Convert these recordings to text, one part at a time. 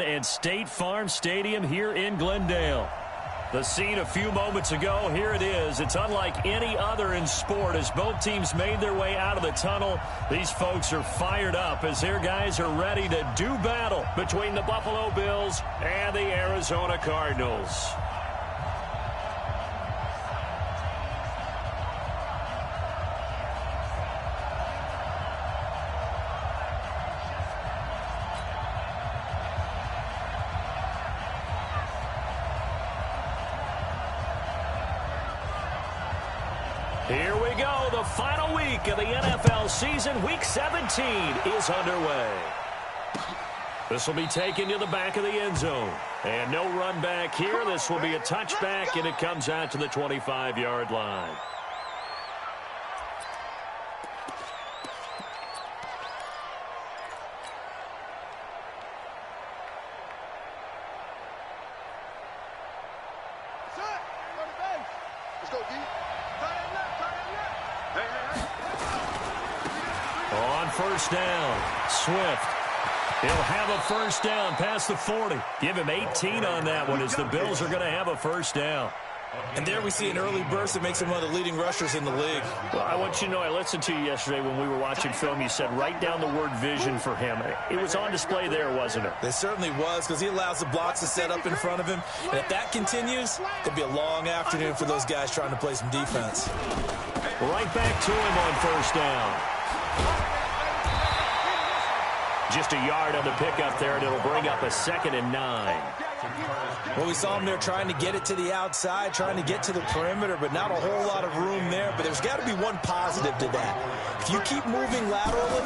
And State Farm Stadium here in Glendale. The scene a few moments ago, here it is. It's unlike any other in sport as both teams made their way out of the tunnel. These folks are fired up as their guys are ready to do battle between the Buffalo Bills and the Arizona Cardinals. Here we go. The final week of the NFL season. Week 17 is underway. This will be taken to the back of the end zone. And no run back here. This will be a touchback, and it comes out to the 25-yard line. First down, Swift. He'll have a first down past the 40. Give him 18 on that one as the Bills are going to have a first down. And there we see an early burst that makes him one of the leading rushers in the league. Well, I want you to know, I listened to you yesterday when we were watching film. You said write down the word vision for him. It was on display there, wasn't it? It certainly was, because he allows the blocks to set up in front of him. And if that continues, it'll be a long afternoon for those guys trying to play some defense. Right back to him on first down. Just a yard on the pickup there, and it'll bring up a 2nd and 9. Well, we saw him there trying to get it to the outside, trying to get to the perimeter, but not a whole lot of room there. But there's got to be one positive to that. If you keep moving laterally,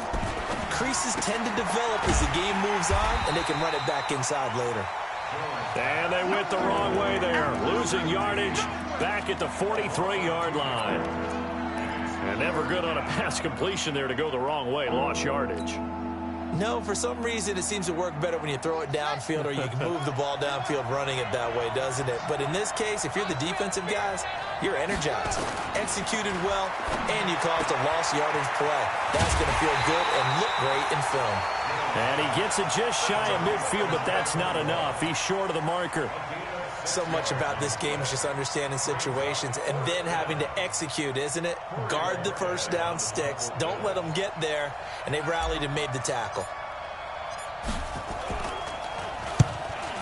creases tend to develop as the game moves on, and they can run it back inside later. And they went the wrong way there, losing yardage back at the 43-yard line. And never good on a pass completion there to go the wrong way, lost yardage. No, for some reason, it seems to work better when you throw it downfield or you can move the ball downfield running it that way, doesn't it? But in this case, if you're the defensive guys, you're energized, executed well, and you caused a lost yardage play. That's going to feel good and look great in film. And he gets it just shy of midfield, but that's not enough. He's short of the marker. So much about this game is just understanding situations and then having to execute, isn't it? Guard the first down sticks. Don't let them get there. And they rallied and made the tackle.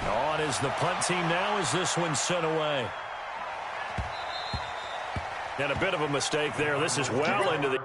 On is the punt team now as this one's sent away. And a bit of a mistake there. This is well into the...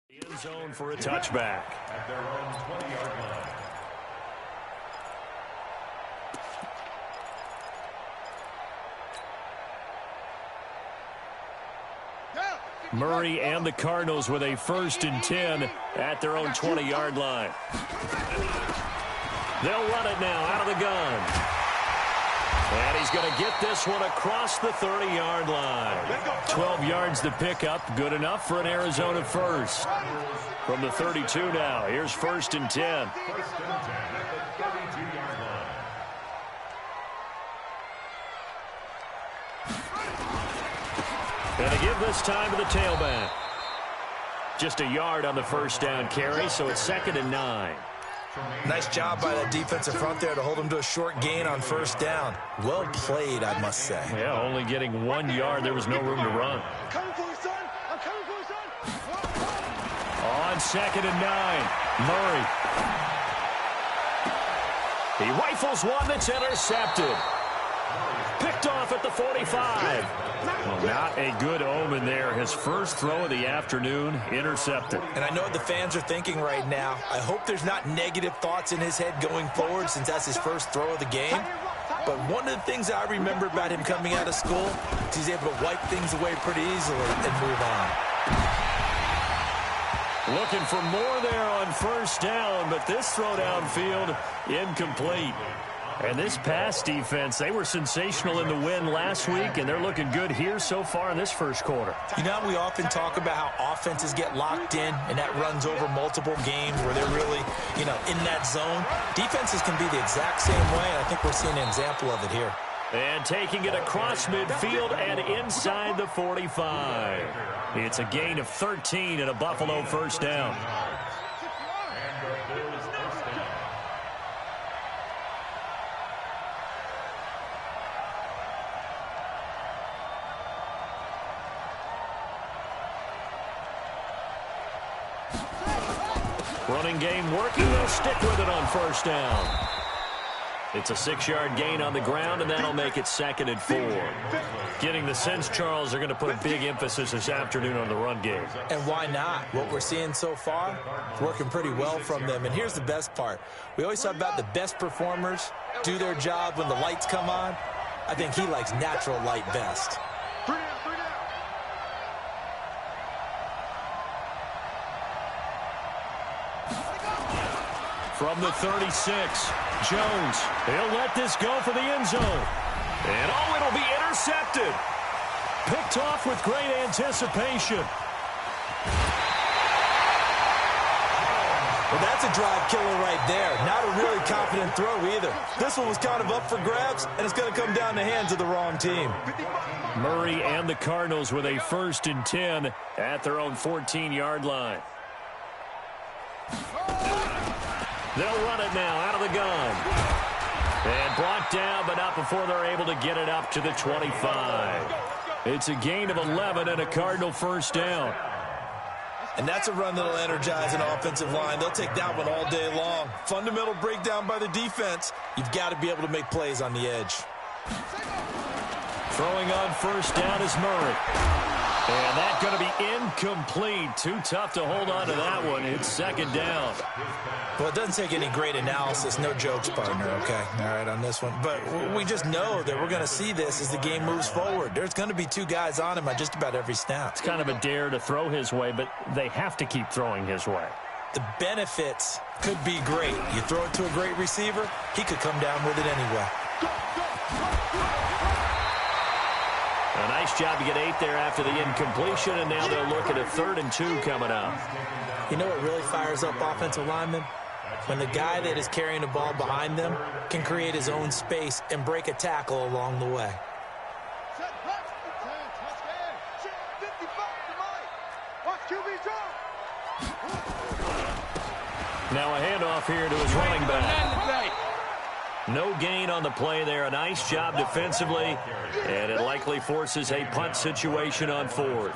End zone for a touchback. At their own 20-yard line. Murray and the Cardinals with a 1st and 10 at their own 20-yard line. They'll run it now out of the gun. And he's going to get this one across the 30-yard line. 12 yards to pick up. Good enough for an Arizona first. From the 32 now. Here's 1st and 10. And to give this time to the tailback. Just a yard on the first down carry, so it's 2nd and 9. Nice job by that defensive front there to hold him to a short gain on first down. Well played, I must say. Yeah, only getting 1 yard. There was no room to run. I'm coming for you, son. I'm coming for you, son. On 2nd and 9, Murray. He rifles one that's intercepted. Picked picked off at the 45. Well, not a good omen there. His first throw of the afternoon, intercepted. And I know what the fans are thinking right now. I hope there's not negative thoughts in his head going forward since that's his first throw of the game. But one of the things I remember about him coming out of school is he's able to wipe things away pretty easily and move on. Looking for more there on first down, but this throw downfield incomplete. And this pass defense, they were sensational in the win last week, and they're looking good here so far in this first quarter. You know, we often talk about how offenses get locked in, and that runs over multiple games where they're really, in that zone. Defenses can be the exact same way, and I think we're seeing an example of it here. And taking it across midfield and inside the 45. It's a gain of 13 and a Buffalo first down. Running game working. They'll stick with it on first down. It's a 6-yard gain on the ground, and that'll make it 2nd and 4. Getting the sense, Charles, they're going to put a big emphasis this afternoon on the run game. And why not? What we're seeing so far is working pretty well from them. And here's the best part. We always talk about the best performers do their job when the lights come on. I think he likes natural light best. From the 36, Jones. He'll let this go for the end zone. And, it'll be intercepted. Picked off with great anticipation. Well, that's a drive killer right there. Not a really confident throw either. This one was kind of up for grabs, and it's going to come down the hands of the wrong team. Murray and the Cardinals with a 1st and 10 at their own 14-yard line. They'll run it now out of the gun. And brought down, but not before they're able to get it up to the 25. It's a gain of 11 and a Cardinal first down. And that's a run that'll energize an offensive line. They'll take that one all day long. Fundamental breakdown by the defense. You've got to be able to make plays on the edge. Throwing on first down is Murray. And that's going to be incomplete. Too tough to hold on to that one. It's 2nd down. Well, it doesn't take any great analysis. No jokes, partner, okay? All right, on this one. But we just know that we're going to see this as the game moves forward. There's going to be 2 guys on him on just about every snap. It's kind of a dare to throw his way, but they have to keep throwing his way. The benefits could be great. You throw it to a great receiver, he could come down with it anyway. A nice job to get 8 there after the incompletion, and now they'll look at a 3rd and 2 coming up. You know what really fires up offensive linemen? When the guy that is carrying the ball behind them can create his own space and break a tackle along the way. Now a handoff here to his running back. No gain on the play there. A nice job defensively, and it likely forces a punt situation on 4th.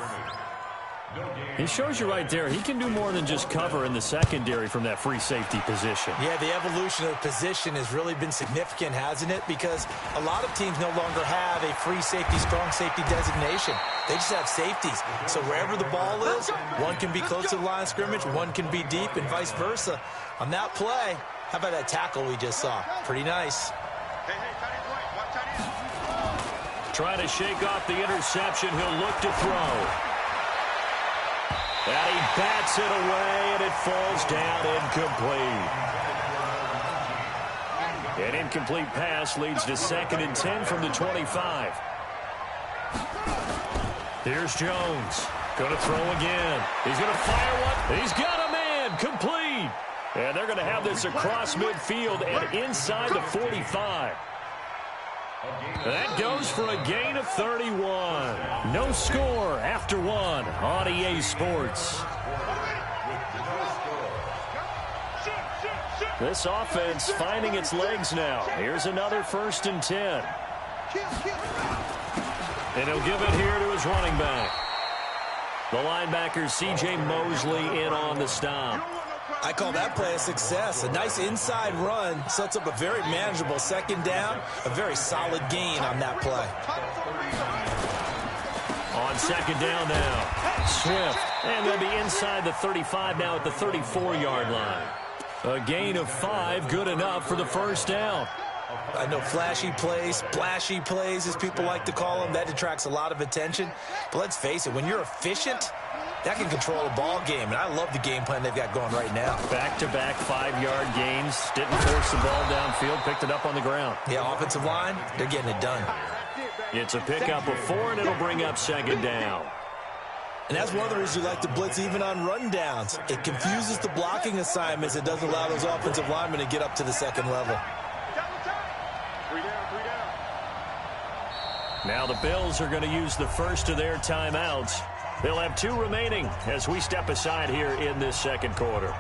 He shows you right there, he can do more than just cover in the secondary from that free safety position. Yeah, the evolution of position has really been significant, hasn't it? Because a lot of teams no longer have a free safety, strong safety designation. They just have safeties. So wherever the ball is, one can be close to the line of scrimmage, one can be deep, and vice versa. On that play, how about that tackle we just saw? Pretty nice. Trying to shake off the interception. He'll look to throw. And he bats it away, and it falls down incomplete. An incomplete pass leads to 2nd and 10 from the 25. Here's Jones. Going to throw again. He's going to fire one. He's got a man. Complete. And they're going to have this across midfield and inside the 45. That goes for a gain of 31. No score after 1 on EA Sports. This offense finding its legs now. Here's another 1st and 10. And he'll give it here to his running back. The linebacker, C.J. Mosley, in on the stop. I call that play a success. A nice inside run sets up a very manageable second down, a very solid gain on that play. On second down now, Swift. And they'll be inside the 35 now at the 34-yard line. A gain of 5, good enough for the first down. I know flashy plays, splashy plays, as people like to call them, that attracts a lot of attention. But let's face it, when you're efficient, that can control a ball game. And I love the game plan they've got going right now. Back-to-back 5-yard gains. Didn't force the ball downfield, picked it up on the ground. Yeah, offensive line, they're getting it done. It's a pickup of 4, and it'll bring up second down. And that's one of the reasons you like to blitz even on rundowns. It confuses the blocking assignments. It doesn't allow those offensive linemen to get up to the second level. Now the Bills are going to use the first of their timeouts. They'll have 2 remaining as we step aside here in this second quarter.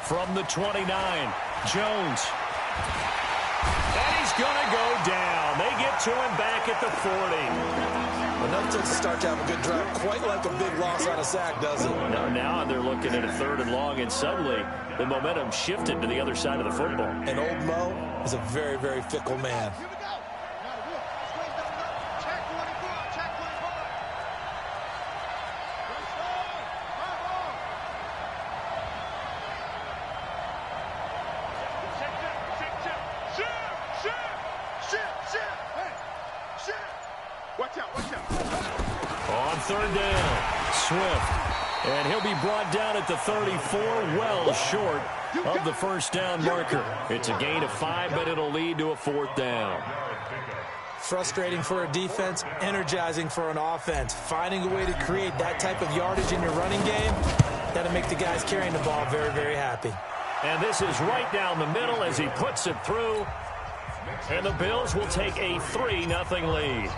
From the 29, Jones. And he's going to go down. They get to him back at the 40. Enough to start to have a good drive. Quite like a big loss on a sack, doesn't it? Now they're looking at a 3rd and long, and suddenly the momentum shifted to the other side of the football. And old Mo is a very, very fickle man. On 3rd down, Swift. And he'll be brought down at the 34, well short of the first down marker. It's a gain of 5, but it'll lead to a 4th down. Frustrating for a defense, energizing for an offense. Finding a way to create that type of yardage in your running game, that'll make the guys carrying the ball very, very happy. And this is right down the middle as he puts it through. And the Bills will take a 3-0 lead.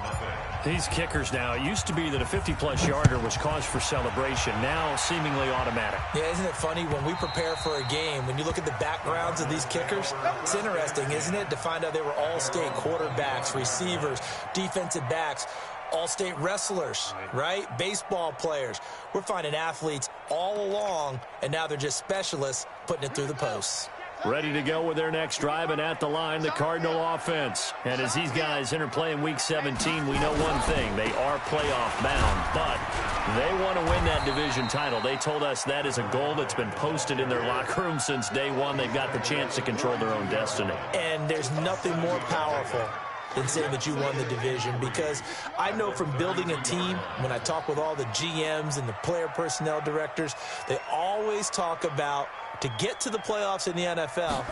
These kickers now, it used to be that a 50-plus yarder was cause for celebration. Now seemingly automatic. Yeah, isn't it funny when we prepare for a game, when you look at the backgrounds of these kickers, it's interesting, isn't it, to find out they were all-state quarterbacks, receivers, defensive backs, all-state wrestlers, right? Baseball players. We're finding athletes all along, and now they're just specialists putting it through the posts. Ready to go with their next drive, and at the line, the Cardinal offense. And as these guys interplay in Week 17, we know one thing. They are playoff bound, but they want to win that division title. They told us that is a goal that's been posted in their locker room since day one. They've got the chance to control their own destiny. And there's nothing more powerful than saying that you won the division, because I know from building a team, when I talk with all the GMs and the player personnel directors, they always talk about, to get to the playoffs in the NFL,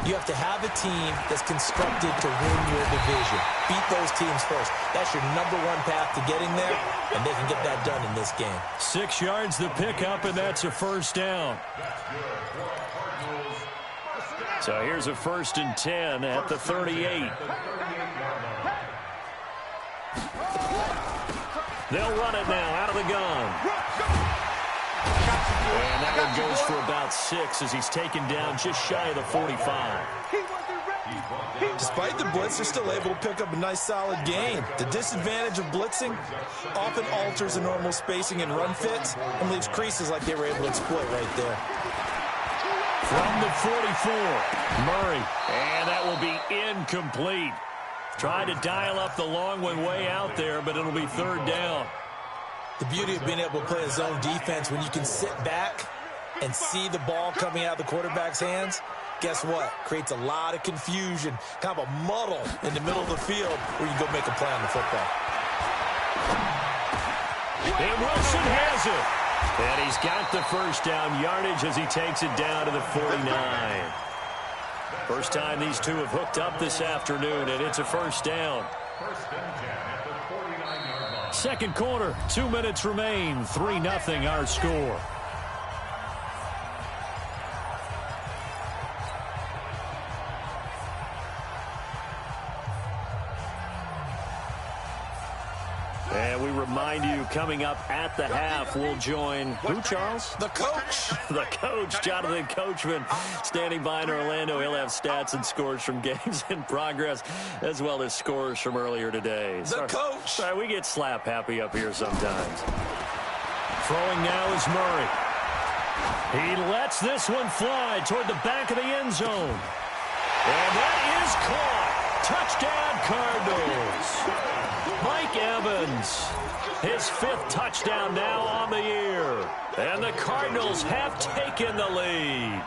you have to have a team that's constructed to win your division. Beat those teams first. That's your #1 path to getting there, and they can get that done in this game. 6 yards the pickup, and that's a first down. So here's a 1st and 10 at the 38. They'll run it now out of the gun. And that one goes for about 6 as he's taken down just shy of the 45. Despite the blitz, they're still able to pick up a nice solid gain. The disadvantage of blitzing often alters the normal spacing and run fits and leaves creases like they were able to exploit right there. From the 44, Murray. And that will be incomplete. Tried to dial up the long one way out there, but it'll be 3rd down. The beauty of being able to play a zone defense, when you can sit back and see the ball coming out of the quarterback's hands, guess what? Creates a lot of confusion, kind of a muddle in the middle of the field where you go make a play on the football. And Wilson has it. And he's got the first down yardage as he takes it down to the 49. First time these two have hooked up this afternoon, and it's a first down. Second quarter, 2 minutes remain. 3-0 our score. And we remind you, coming up at the half. We'll join who, Charles? The coach. The coach, Jonathan Coachman, standing by in Orlando. He'll have stats and scores from games in progress, as well as scores from earlier today. The coach. Sorry, we get slap happy up here sometimes. Throwing now is Murray. He lets this one fly toward the back of the end zone. And that is caught. Touchdown, Cardinals. Mike Evans, his 5th touchdown now on the year. And the Cardinals have taken the lead.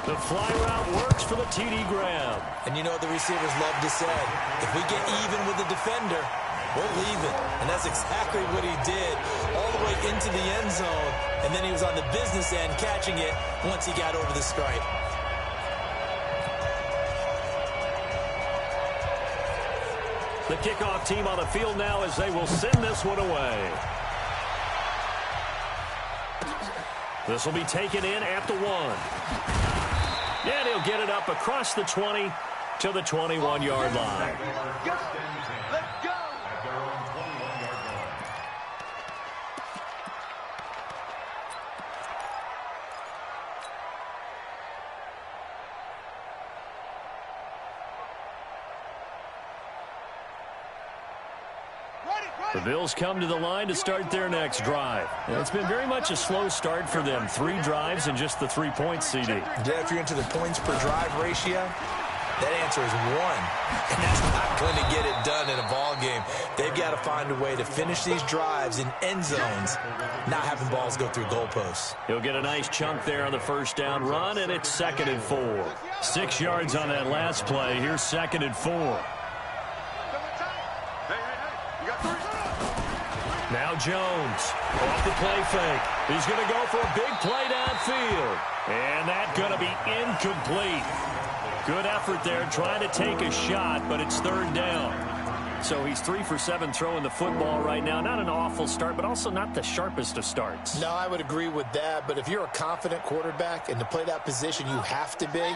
The fly route works for the TD grab. And you know what the receivers love to say? If we get even with the defender, we're leaving. And that's exactly what he did all the way into the end zone. And then he was on the business end catching it once he got over the stripe. The kickoff team on the field now as they will send this one away. This will be taken in at the 1. And he'll get it up across the 20 to the 21-yard line. Let's go. The Bills come to the line to start their next drive. And it's been very much a slow start for them. 3 drives and just the 3 points, CD. Yeah, if you're into the points per drive ratio, that answer is 1. And that's not going to get it done in a ball game. They've got to find a way to finish these drives in end zones, not having balls go through goalposts. He'll get a nice chunk there on the first down run, and it's 2nd and 4. 6 yards on that last play. Here's 2nd and 4. Now Jones off the play fake. He's going to go for a big play downfield. And that's going to be incomplete. Good effort there trying to take a shot, but it's 3rd down. So he's 3 for 7 throwing the football right now. Not an awful start, but also not the sharpest of starts. No, I would agree with that. But if you're a confident quarterback and to play that position, you have to be.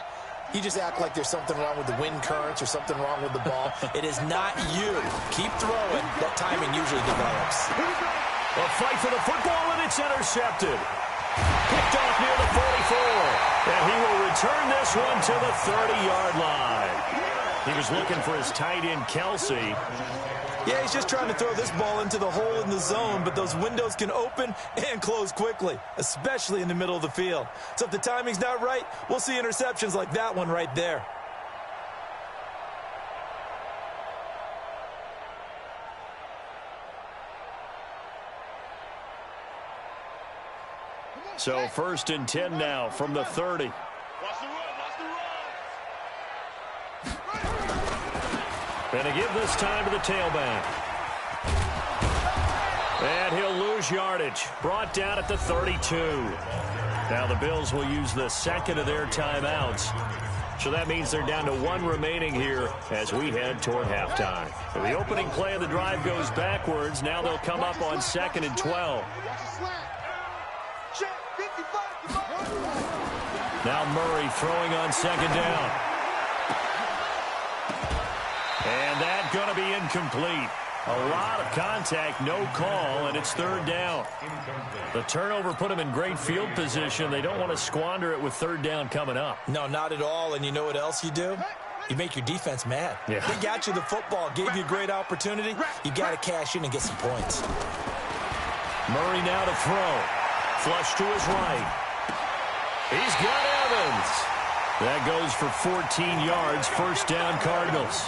You just act like there's something wrong with the wind currents or something wrong with the ball. It is not you. Keep throwing. That timing usually develops. A fight for the football, and it's intercepted. Picked off near the 44. And he will return this one to the 30-yard line. He was looking for his tight end, Kelsey. Yeah, he's just trying to throw this ball into the hole in the zone, but those windows can open and close quickly, especially in the middle of the field. So if the timing's not right, we'll see interceptions like that one right there. So 1st and 10 now from the 30. Watch the run. And to give this time to the tailback. And he'll lose yardage. Brought down at the 32. Now the Bills will use the 2nd of their timeouts. So that means they're down to 1 remaining here as we head toward halftime. The opening play of the drive goes backwards. Now they'll come up on 2nd and 12. Now Murray throwing on 2nd down. And that's going to be incomplete. A lot of contact, no call, and it's 3rd down. The turnover put them in great field position. They don't want to squander it with 3rd down coming up. No, not at all. And you know what else you do? You make your defense mad. Yeah. They got you the football, gave you a great opportunity. You got to cash in and get some points. Murray now to throw. Flush to his right. He's got Evans. That goes for 14 yards. 1st down, Cardinals.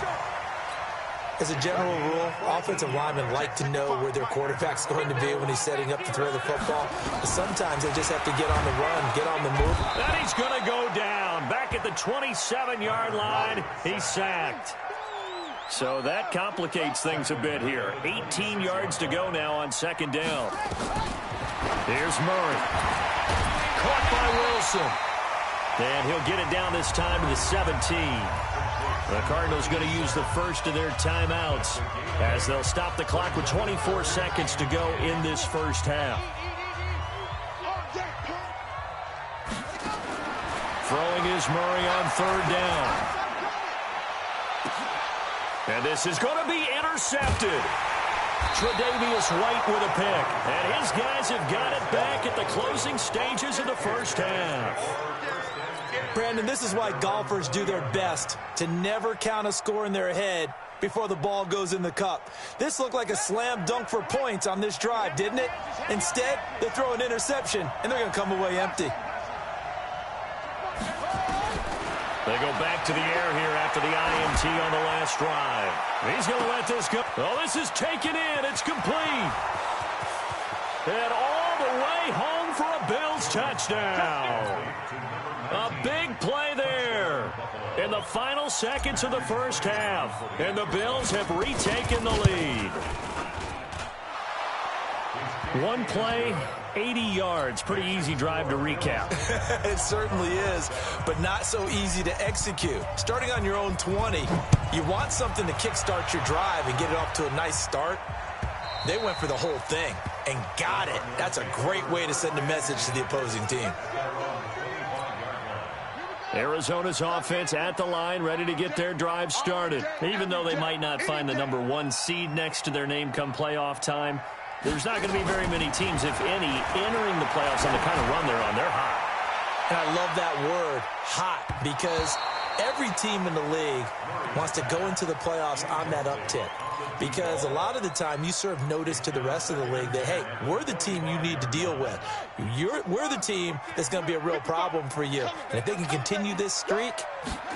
As a general rule, offensive linemen like to know where their quarterback's going to be when he's setting up to throw the football. But sometimes they just have to get on the run, get on the move. And he's going to go down. Back at the 27-yard line, he's sacked. So that complicates things a bit here. 18 yards to go now on 2nd down. Here's Murray. Caught by Wilson. And he'll get it down this time to the 17. The Cardinals going to use the 1st of their timeouts as they'll stop the clock with 24 seconds to go in this 1st half. Throwing is Murray on 3rd down. And this is going to be intercepted. Tre'Davious White with a pick. And his guys have got it back at the closing stages of the first half. Brandon, this is why golfers do their best to never count a score in their head before the ball goes in the cup. This looked like a slam dunk for points on this drive, didn't it? Instead, they throw an interception, and they're going to come away empty. They go back to the air here after the INT on the last drive. He's going to let this go. Oh, this is taken in. It's complete. And all the way home for a Bills touchdown. A big play there in the final seconds of the first half. And the Bills have retaken the lead. One play, 80 yards. Pretty easy drive to recap. It certainly is, but not so easy to execute. Starting on your own 20, you want something to kickstart your drive and get it off to a nice start. They went for the whole thing and got it. That's a great way to send a message to the opposing team. Arizona's offense at the line, ready to get their drive started. Even though they might not find the #1 seed next to their name come playoff time, there's not going to be very many teams, if any, entering the playoffs on the kind of run they're on. They're hot. And I love that word, hot, because every team in the league wants to go into the playoffs on that uptick. Because a lot of the time you serve notice to the rest of the league that, hey, we're the team you need to deal with. We're the team that's going to be a real problem for you. And if they can continue this streak,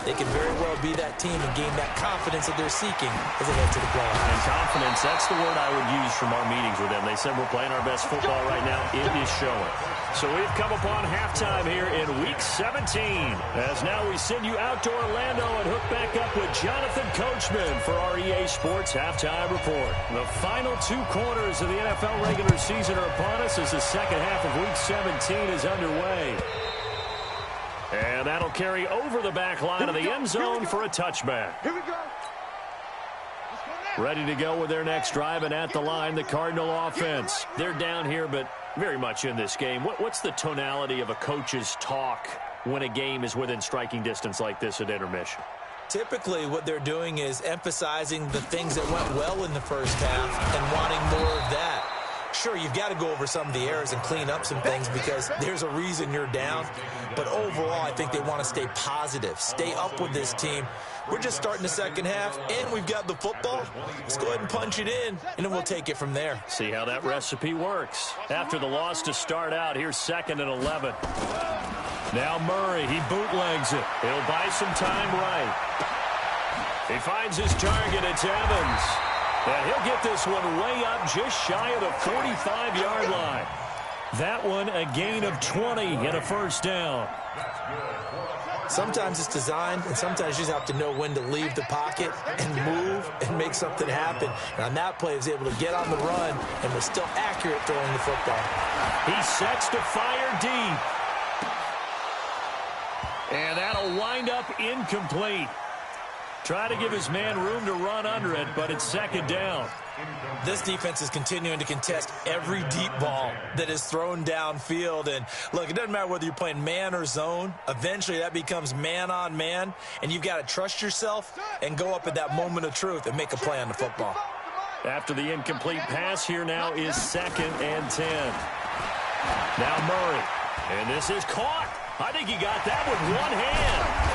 they can very well be that team and gain that confidence that they're seeking as they head to the playoffs. And confidence, that's the word I would use from our meetings with them. They said we're playing our best football right now. It is showing. So we've come upon halftime here in Week 17. As now we send you out to Orlando and hook back up with Jonathan Coachman for our EA Sports Halftime Report. The final 2 quarters of the NFL regular season are upon us as the second half of Week 17 is underway. And that'll carry over the back line of the end zone for a touchback. Here we go. Ready to go with their next drive, and at the line, the Cardinal offense. They're down here, but very much in this game. What's the tonality of a coach's talk when a game is within striking distance like this at intermission? Typically, what they're doing is emphasizing the things that went well in the first half and wanting more of that. Sure, you've got to go over some of the errors and clean up some things because there's a reason you're down. But overall, I think they want to stay positive, stay up with this team. We're just starting the second half, and we've got the football. Let's go ahead and punch it in, and then we'll take it from there. See how that recipe works. After the loss to start out, here's 2nd and 11. Now Murray, he bootlegs it. He'll buy some time right. He finds his target. It's Evans. And he'll get this one way up just shy of the 45-yard line. That one a gain of 20 and a first down. Sometimes it's designed, and sometimes you just have to know when to leave the pocket and move and make something happen. And on that play, he was able to get on the run and was still accurate throwing the football. He sets to fire deep. And that'll wind up incomplete. Try to give his man room to run under it, but it's 2nd down. This defense is continuing to contest every deep ball that is thrown downfield. And, look, it doesn't matter whether you're playing man or zone. Eventually, that becomes man-on-man, and you've got to trust yourself and go up at that moment of truth and make a play on the football. After the incomplete pass, here now is 2nd and 10. Now Murray, and this is caught. I think he got that with one hand.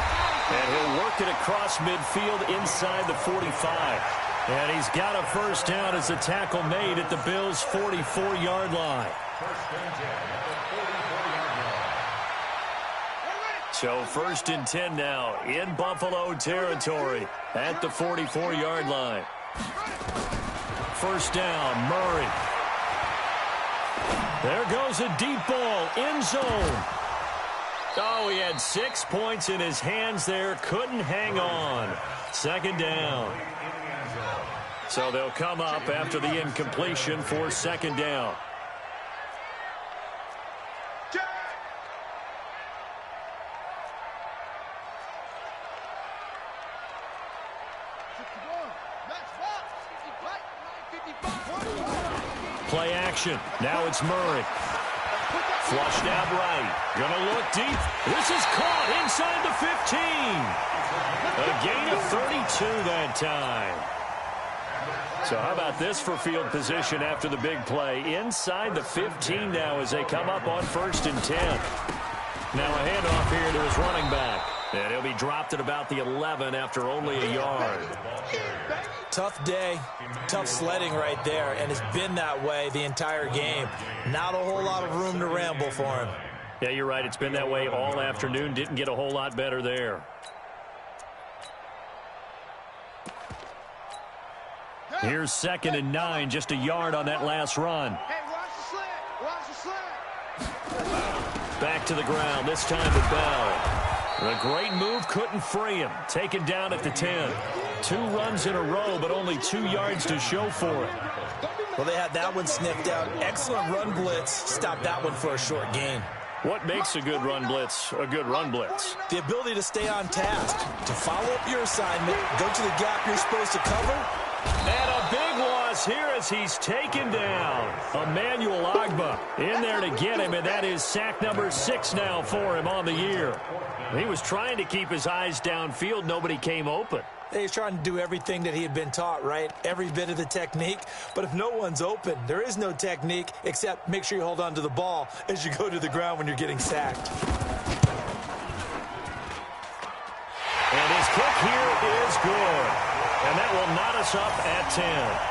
And he'll work it across midfield inside the 45. And he's got a first down as the tackle made at the Bills' 44-yard line. So 1st and 10 now in Buffalo territory at the 44-yard line. First down, Murray. There goes a deep ball, end zone. Oh, he had 6 points in his hands there. Couldn't hang on. 2nd down. So they'll come up after the incompletion for 2nd down. Play action. Now it's Murray. Flushed out right. Gonna look deep. This is caught inside the 15. A gain of 32 that time. So how about this for field position after the big play? Inside the 15 now as they come up on 1st and 10. Now a handoff here to his running back. And he'll be dropped at about the 11 after only a yard. Tough day, tough sledding right there, and it's been that way the entire game. Not a whole lot of room to ramble for him. Yeah, you're right. It's been that way all afternoon. Didn't get a whole lot better there. Here's 2nd and 9, just a yard on that last run. Hey, watch the sled. Watch the sled. Back to the ground, this time to Bell. A great move, couldn't free him. Taken down at the 10. 2 runs in a row, but only 2 yards to show for it. Well, they had that one sniffed out. Excellent run blitz. Stopped that one for a short gain. What makes a good run blitz a good run blitz? The ability to stay on task, to follow up your assignment, go to the gap you're supposed to cover. And a big loss here as he's taken down. Emmanuel Agba in there to get him, and that is sack number 6 now for him on the year. He was trying to keep his eyes downfield. Nobody came open. He's trying to do everything that he had been taught, right? Every bit of the technique. But if no one's open, there is no technique except make sure you hold on to the ball as you go to the ground when you're getting sacked. And his kick here is good. And that will knot us up at 10.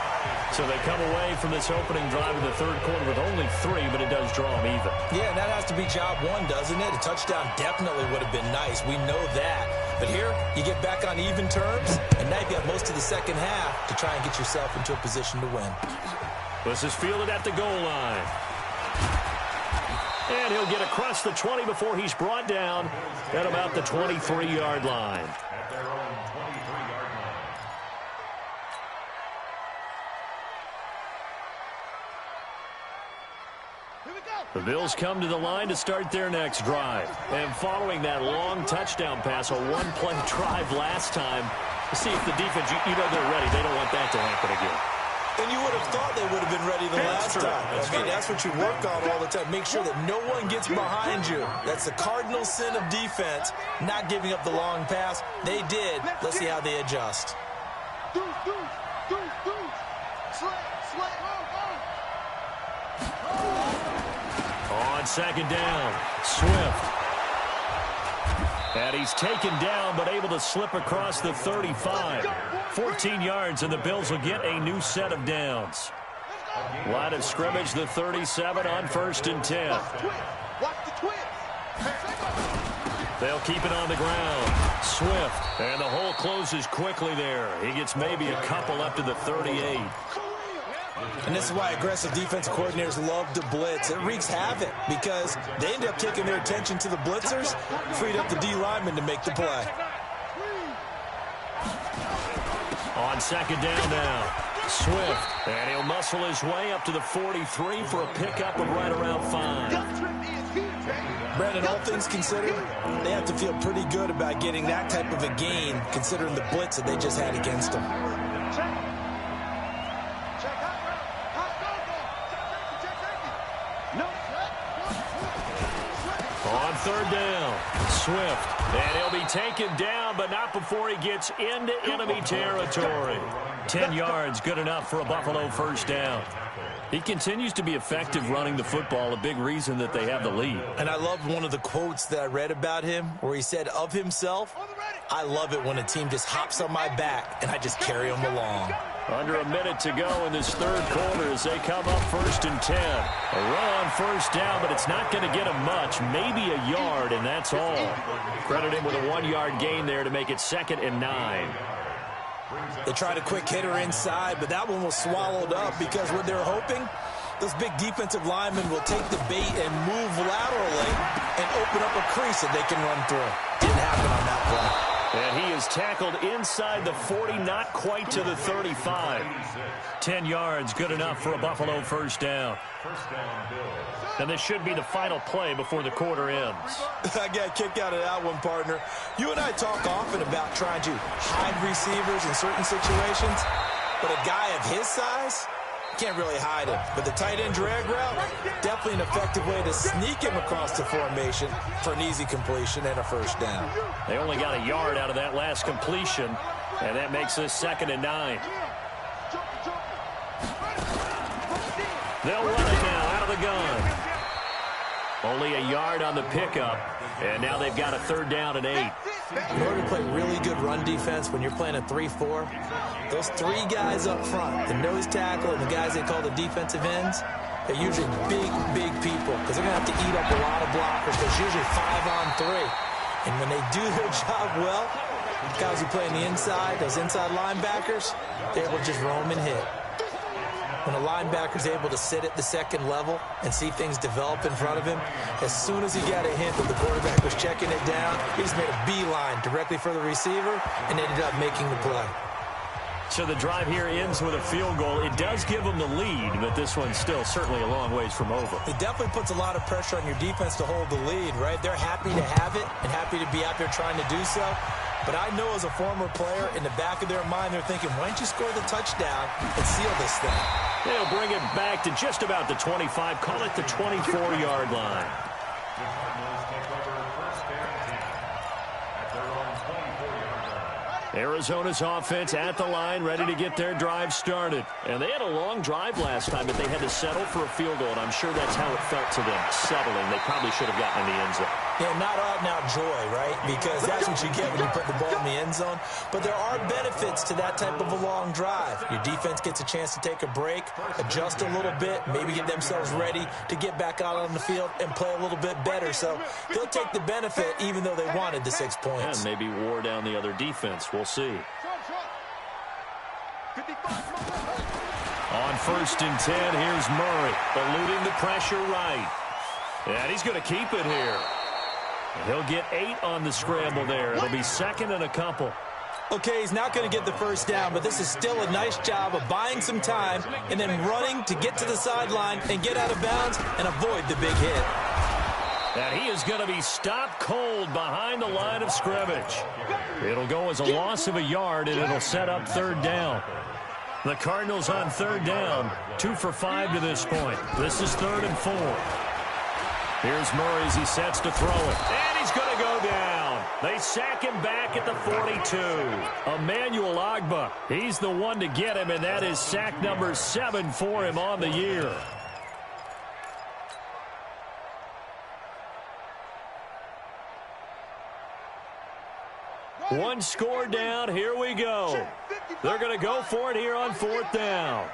So they come away from this opening drive in the 3rd quarter with only 3, but it does draw them even. Yeah, and that has to be job 1, doesn't it? A touchdown definitely would have been nice. We know that. But here, you get back on even terms, and now you have most of the second half to try and get yourself into a position to win. This is fielded at the goal line. And he'll get across the 20 before he's brought down at about the 23-yard line. The Bills come to the line to start their next drive. And following that long touchdown pass, a one-play drive last time, to see if the defense, you know they're ready. They don't want that to happen again. And you would have thought they would have been ready the last time. That's what you work on all the time. Make sure that no one gets behind you. That's the cardinal sin of defense, not giving up the long pass. They did. Let's see how they adjust. On 2nd down, Swift. And he's taken down, but able to slip across the 35. 14 yards, and the Bills will get a new set of downs. Line of scrimmage, the 37 on 1st and 10. They'll keep it on the ground. Swift, and the hole closes quickly there. He gets maybe a couple up to the 38. And this is why aggressive defensive coordinators love to blitz. It wreaks havoc because they end up taking their attention to the blitzers, freed up the D lineman to make the play. On 2nd down now, Swift, and he'll muscle his way up to the 43 for a pickup of right around 5. Brandon, all things considered, they have to feel pretty good about getting that type of a gain considering the blitz that they just had against them. On 3rd down, Swift, and he'll be taken down, but not before he gets into enemy territory. 10 yards, good enough for a Buffalo 1st down. He continues to be effective running the football, a big reason that they have the lead. And I loved one of the quotes that I read about him where he said of himself, "I love it when a team just hops on my back and I just carry them along." Under a minute to go in this 3rd quarter as they come up 1st and 10. A run on 1st down, but it's not going to get him much. Maybe a yard, and that's all. Credit him with a 1-yard gain there to make it 2nd and 9. They tried a quick hitter inside, but that one was swallowed up because what they're hoping, those big defensive linemen will take the bait and move laterally and open up a crease that they can run through. Didn't happen on that play. And he is tackled inside the 40, not quite to the 35. 10 yards, good enough for a Buffalo 1st down. And this should be the final play before the quarter ends. I got kicked out of that one, partner. You and I talk often about trying to hide receivers in certain situations, but a guy of his size can't really hide him. But the tight end drag route, definitely an effective way to sneak him across the formation for an easy completion and a 1st down. They only got a yard out of that last completion, and that makes this 2nd and 9. They'll run it now out of the gun. Only a yard on the pickup, and now they've got a 3rd down and 8. In order to play really good run defense when you're playing a 3-4, those 3 guys up front, the nose tackle and the guys they call the defensive ends, they're usually big people because they're going to have to eat up a lot of blockers. There's usually 5-on-3. And when they do their job well, guys who play on the inside, those inside linebackers, they're able to just roam and hit. When a linebacker's able to sit at the second level and see things develop in front of him, as soon as he got a hint that the quarterback was checking it down, he just made a beeline directly for the receiver and ended up making the play. So the drive here ends with a field goal. It does give them the lead, but this one's still certainly a long ways from over. It definitely puts a lot of pressure on your defense to hold the lead, right? They're happy to have it and happy to be out there trying to do so. But I know as a former player, in the back of their mind, they're thinking, why don't you score the touchdown and seal this thing? They'll bring it back to just about the 25. Call it the 24-yard line. Arizona's offense at the line, ready to get their drive started. And they had a long drive last time, but they had to settle for a field goal, and I'm sure that's how it felt to them, settling. They probably should have gotten in the end zone. Yeah, not out-and-out joy, right? Because that's what you get when you put the ball in the end zone. But there are benefits to that type of a long drive. Your defense gets a chance to take a break, adjust a little bit, maybe get themselves ready to get back out on the field and play a little bit better. So they'll take the benefit even though they wanted the 6 points. And maybe wore down the other defense. We'll see. On 1st and 10, here's Murray, eluding the pressure right. And he's going to keep it here. He'll get 8 on the scramble there. It'll be 2nd and a couple. Okay, he's not going to get the first down, but this is still a nice job of buying some time and then running to get to the sideline and get out of bounds and avoid the big hit. And he is going to be stopped cold behind the line of scrimmage. It'll go as a loss of a yard, and it'll set up 3rd down. The Cardinals on 3rd down, 2 for 5 to this point. This is 3rd and 4. Here's Murray as he sets to throw it. And he's going to go down. They sack him back at the 42. Emmanuel Ogbah, he's the one to get him, and that is sack number 7 for him on the year. One score down. Here we go. They're going to go for it here on 4th down.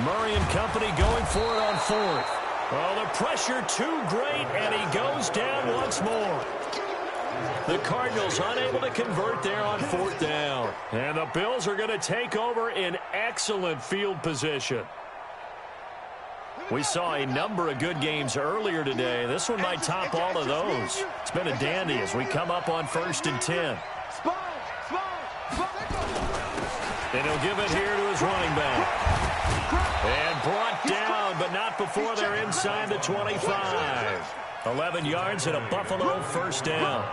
Murray and company going for it on 4th. Well, the pressure too great, and he goes down once more. The Cardinals unable to convert there on 4th down. And the Bills are going to take over in excellent field position. We saw a number of good games earlier today. This one might top all of those. It's been a dandy as we come up on 1st and 10. And he'll give it here to his running back. And brought down, but not before they're inside the 25. 11 yards and a Buffalo 1st down.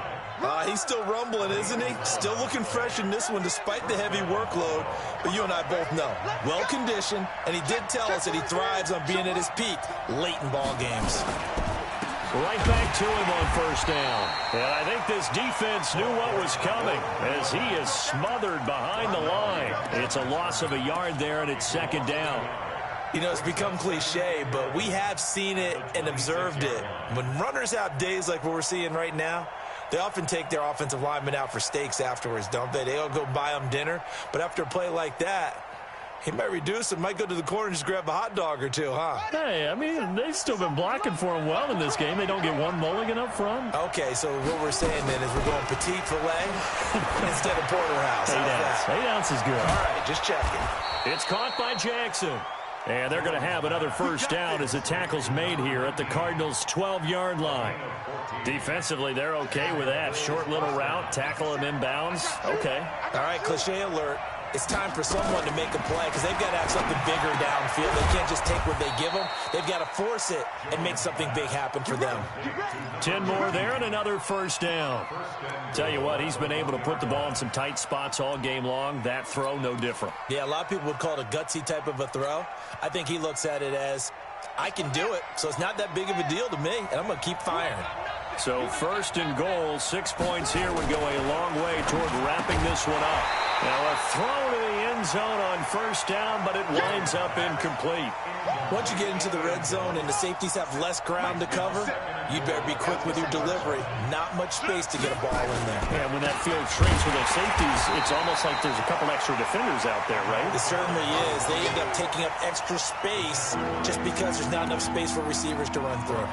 He's still rumbling, isn't he? Still looking fresh in this one despite the heavy workload. But you and I both know, well-conditioned, and he did tell us that he thrives on being at his peak late in ball games. Right back to him on 1st down. And I think this defense knew what was coming as he is smothered behind the line. It's a loss of a yard there, and it's 2nd down. You know, it's become cliche, but we have seen it and observed it. When runners have days like what we're seeing right now, they often take their offensive linemen out for steaks afterwards, don't they? They all go buy them dinner. But after a play like that, he might reduce it, might go to the corner and just grab a hot dog or two, huh? Hey, I mean, they've still been blocking for him well in this game. They don't get one mulligan up front. Okay, so what we're saying then is we're going petite filet instead of porterhouse. 8 ounce. 8 ounce is good. All right, just checking. It's caught by Jackson. And they're going to have another 1st down as the tackle's made here at the Cardinals' 12-yard line. Defensively, they're okay with that. Short little route, tackle him inbounds. Okay. All right, cliche alert. It's time for someone to make a play because they've got to have something bigger downfield. They can't just take what they give them. They've got to force it and make something big happen for them. 10 more there and another 1st down. Tell you what, he's been able to put the ball in some tight spots all game long. That throw, no different. Yeah, a lot of people would call it a gutsy type of a throw. I think he looks at it as, I can do it, so it's not that big of a deal to me, and I'm going to keep firing. So 1st and goal, 6 points here would go a long way toward wrapping this one up. Now a throw to the end end zone on first down, but it winds up incomplete. Once you get into the red zone and the safeties have less ground to cover, you'd better be quick with your delivery. Not much space to get a ball in there. Yeah, when that field shrinks with those safeties, it's almost like there's a couple extra defenders out there, right? It certainly is. They end up taking up extra space just because there's not enough space for receivers to run through.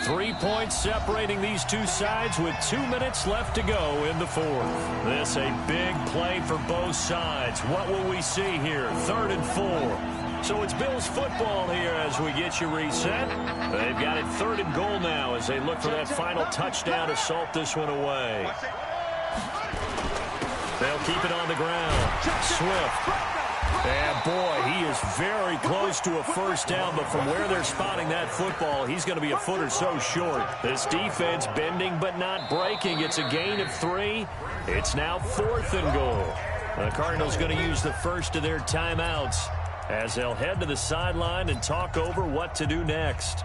3 points separating these two sides with 2 minutes left to go in the fourth. This a big play for both sides. What will we see here? 3rd and 4. So it's Bills football here as we get you reset. They've got it 3rd and goal now as they look for that final touchdown to salt this one away. They'll keep it on the ground. Swift. And, boy, he is very close to a first down, but from where they're spotting that football, he's going to be a foot or so short. This defense bending but not breaking. It's a gain of 3. It's now 4th and goal. The Cardinals going to use the first of their timeouts as they'll head to the sideline and talk over what to do next.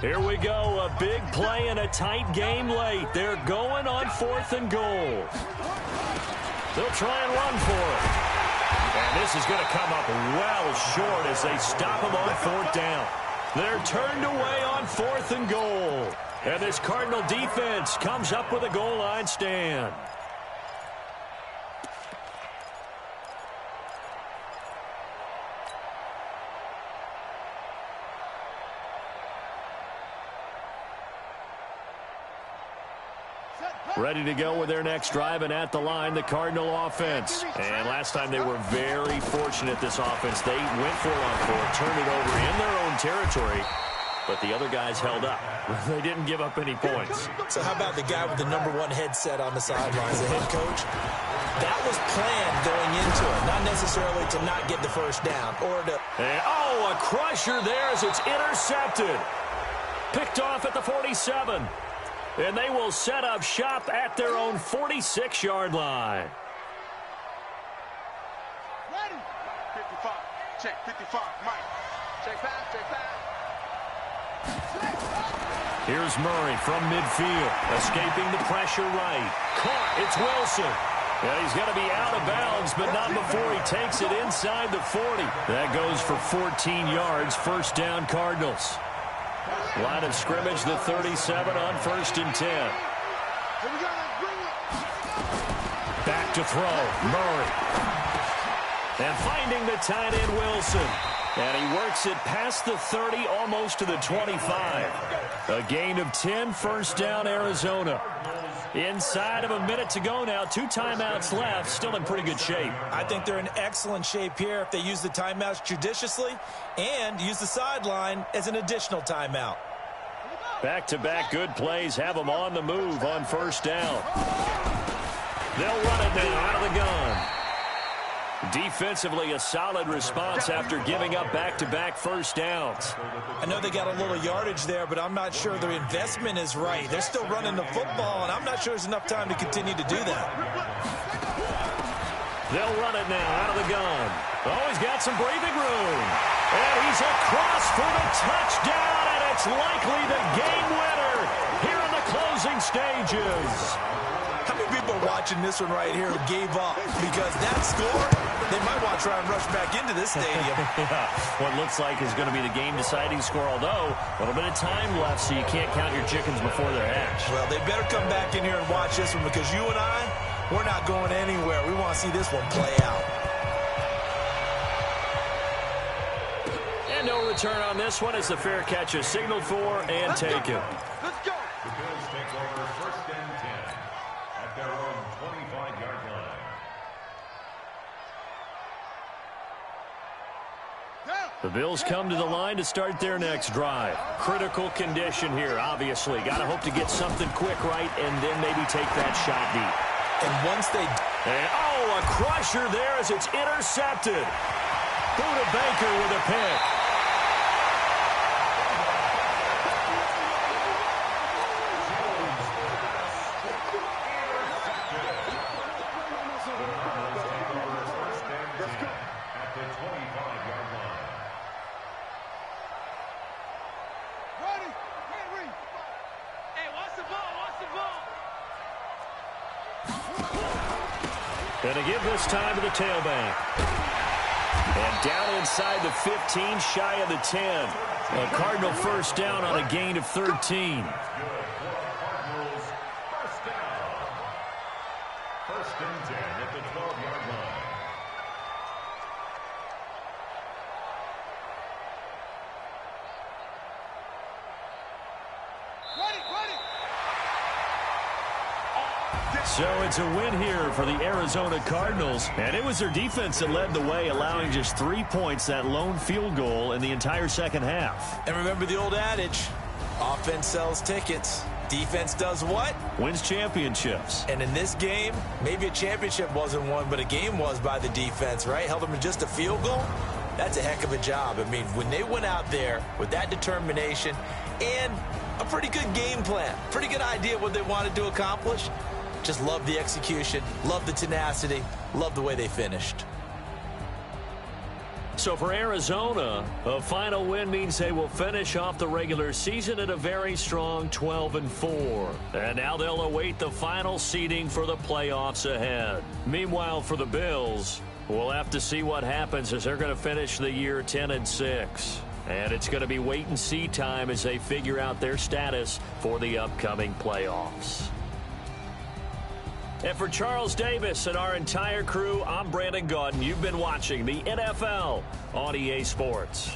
Here we go, a big play and a tight game late. They're going on 4th and goal. They'll try and run for it. And this is going to come up well short as they stop him on 4th down. They're turned away on 4th and goal. And this Cardinal defense comes up with a goal line stand. Ready to go with their next drive, and at the line, the Cardinal offense. And last time they were very fortunate, this offense. They went for it on 4, turned it over in their own territory, but the other guys held up. They didn't give up any points. So how about the guy with the #1 headset on the sidelines, the head coach? That was planned going into it, not necessarily to not get the first down or to... And, oh, a crusher there as it's intercepted. Picked off at the 47. And they will set up shop at their own 46-yard line. Ready. 55. Check 55. Mike. Check pass. Check pass. Here's Murray from midfield, escaping the pressure right. Caught. It's Wilson. And he's going to be out of bounds, but not before he takes it inside the 40. That goes for 14 yards. First down, Cardinals. Line of scrimmage, the 37 on 1st and 10. Back to throw, Murray. And finding the tight end, Wilson. And he works it past the 30, almost to the 25. A gain of 10, first down, Arizona. Inside of a minute to go now, 2 timeouts left, still in pretty good shape. I think they're in excellent shape here if they use the timeouts judiciously and use the sideline as an additional timeout. Back-to-back good plays have them on the move on first down. They'll run it now out of the gun. Defensively, a solid response after giving up back-to-back first downs. I know they got a little yardage there, but I'm not sure their investment is right. They're still running the football, and I'm not sure there's enough time to continue to do that. They'll run it now out of the gun. Oh, he's got some breathing room. And he's across for the touchdown, and it's likely the game winner here in the closing stages. How many people are watching this one right here who gave up? Because that score, they might want to try and rush back into this stadium. Yeah, what looks like is going to be the game-deciding score, although a little bit of time left, so you can't count your chickens before they're hatched. Well, they better come back in here and watch this one because you and I, we're not going anywhere. We want to see this one play out. And no return on this one as the fair catch is signaled for and taken. Let's go. The Bills take over 1st and 10 at their own 25-yard line. The Bills come to the line to start their next drive. Critical condition here, obviously. Got to hope to get something quick right and then maybe take that shot deep. And once they... And, oh, a crusher there as it's intercepted. Buda Baker with a pick. And to give this time to the tailback. And down inside the 15, shy of the 10. A Cardinal first down on a gain of 13. First and 10 at the 12-yard line. So it's a win here for the Arizona Cardinals. And it was their defense that led the way, allowing just 3 points, that lone field goal in the entire second half. And remember the old adage, offense sells tickets. Defense does what? Wins championships. And in this game, maybe a championship wasn't won, but a game was by the defense, right? Held them to just a field goal. That's a heck of a job. I mean, when they went out there with that determination and a pretty good game plan, pretty good idea what they wanted to accomplish, just love the execution, love the tenacity, love the way they finished. So for Arizona, a final win means they will finish off the regular season at a very strong 12-4. And now they'll await the final seeding for the playoffs ahead. Meanwhile, for the Bills, we'll have to see what happens as they're going to finish the year 10-6. And it's going to be wait-and-see time as they figure out their status for the upcoming playoffs. And for Charles Davis and our entire crew, I'm Brandon Gaudin. You've been watching the NFL on EA Sports.